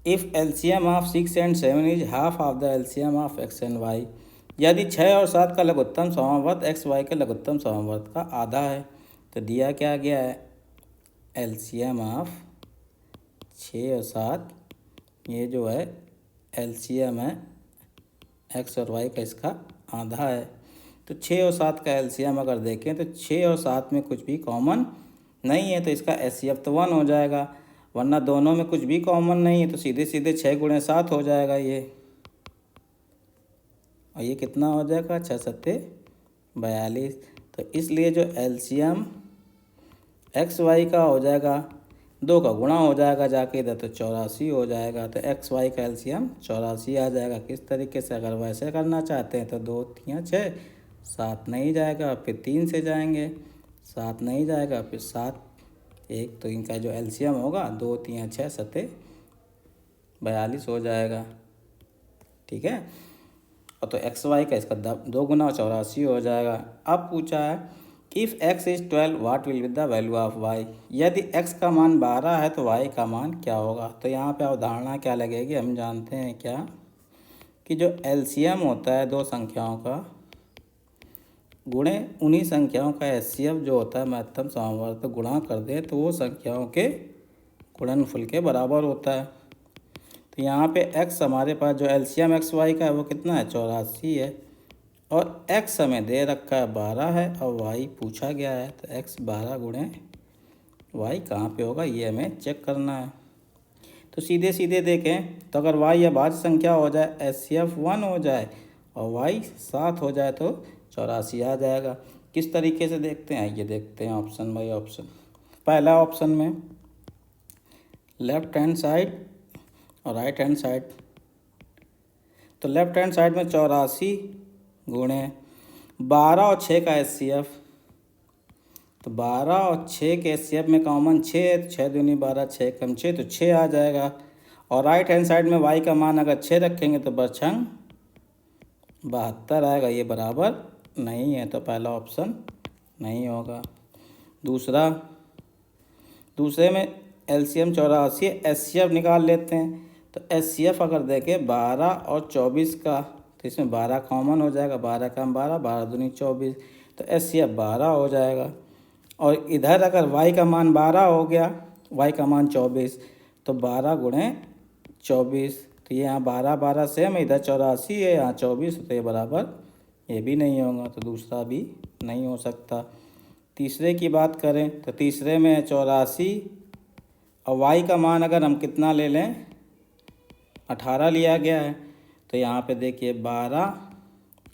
If LCM of 6 and 7 is half of the LCM of x and y, यदि 6 और 7 का लघुत्तम समवर्त x Y के लघुत्तम समवर्त का आधा है, तो दिया क्या गया है एलसीएम ऑफ 6 और 7, ये जो है एलसीएम है एक्स और वाई का, इसका आधा है। तो 6 और 7 का एलसीएम अगर देखें तो 6 और 7 में कुछ भी कॉमन नहीं है, तो इसका एचसीएफ तो 1 हो जाएगा, वरना दोनों में कुछ भी कॉमन नहीं है तो सीधे सीधे 6 गुणे 7 हो जाएगा ये, और ये कितना हो जाएगा 6 सत्ते 42। तो इसलिए जो एलसीएम एक्स वाई का हो जाएगा 2 का गुणा हो जाएगा जाके इधर, तो 84 हो जाएगा। तो एक्स वाई का एलसीएम 84 आ जाएगा। किस तरीके से, अगर वैसे करना चाहते हैं तो 2 3 6, 7 नहीं जाएगा, फिर 3 से जाएंगे, 7 नहीं जाएगा, फिर 7 1, तो इनका जो एलसीएम होगा 2 3 6 सत्ते 42 हो जाएगा। ठीक है, और तो एक्स वाई का इसका 2 गुना 84 हो जाएगा। अब पूछा है if x is 12 what will be the value of y, यदि एक्स का मान 12 है तो वाई का मान क्या होगा। तो यहाँ पे अवधारणा क्या लगेगी, हम जानते हैं क्या कि जो एलसीएम होता है दो संख्याओं का गुणे उन्हीं संख्याओं का एचसीएफ जो होता है महत्तम समवर्त गुणा कर दे तो वो संख्याओं के गुणनफल के बराबर होता है। तो यहाँ पे x हमारे पास जो एलसीएम एक्स वाई का है वो कितना है 84 है, और x हमें दे रखा है 12 है और y पूछा गया है, तो x 12 गुणे y कहाँ पे होगा ये हमें चेक करना है। तो सीधे सीधे देखें तो अगर y या भाज्य संख्या हो जाए एचसीएफ 1 हो जाए और y 7 हो जाए तो 84 आ जाएगा। किस तरीके से देखते हैं, ये देखते हैं ऑप्शन बाई ऑप्शन। पहला ऑप्शन में लेफ्ट हैंड साइड और राइट हैंड साइड, तो लेफ्ट हैंड साइड में 84 गुणे 12 और 6 का एचसीएफ, तो 12 और 6 के एचसीएफ में कॉमन 6 है, तो 6 दूनी 12 6 कम 6 तो 6 आ जाएगा। और राइट हैंड साइड में y का मान अगर 6 रखेंगे तो बरछंग 72 आएगा, ये बराबर नहीं है, तो पहला ऑप्शन नहीं होगा। दूसरे में एलसीएम 84 एचसीएफ निकाल लेते हैं, तो एचसीएफ अगर देखें 12 और 24 का, तो इसमें 12 कॉमन हो जाएगा, 12 कम 12 12 दूनी 24, तो एचसीएफ 12 हो जाएगा। और इधर अगर y का मान 12 हो गया, y का मान 24, तो 12 गुणे 24, तो ये यहाँ 12 12 सेम, इधर 84 है यहाँ 24, तो ये बराबर ये भी नहीं होगा, तो दूसरा भी नहीं हो सकता। तीसरे की बात करें तो तीसरे में 84 और y का मान अगर हम कितना ले लें 18 लिया गया है, तो यहाँ पे देखिए 12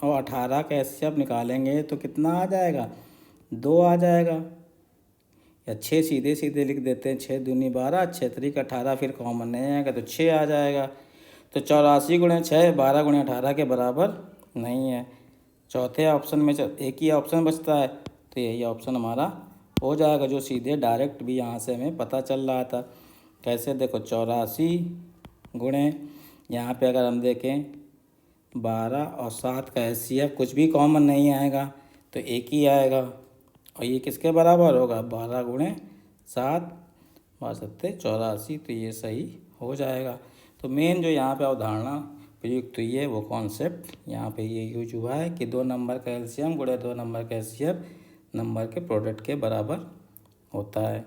और 18 का एचसीएफ निकालेंगे तो कितना आ जाएगा 2 आ जाएगा, या 6 सीधे सीधे लिख देते हैं, 6 दूनी 12 6 3 18, फिर कॉमन नहीं आएगा तो 6 आ जाएगा। तो 84 गुणे 6 12 गुणे 18 के बराबर नहीं है। चौथे ऑप्शन में एक ही ऑप्शन बचता है, तो यही ऑप्शन हमारा हो जाएगा, जो सीधे डायरेक्ट भी यहाँ से हमें पता चल रहा था। कैसे, देखो 84 गुणे यहाँ पे अगर हम देखें 12 और 7 का एचसीएफ कुछ भी कॉमन नहीं आएगा तो एक ही आएगा, और ये किसके बराबर होगा 12 गुणे 7 12 84, तो ये सही हो जाएगा। तो मेन जो यहाँ पे अवधारणा प्रयुक्त हुई है वो कॉन्सेप्ट यहाँ पे ये यूज हुआ है कि 2 नंबर का एलसीएम गुणे 2 नंबर का एचसीएफ नंबर के प्रोडक्ट के बराबर होता है।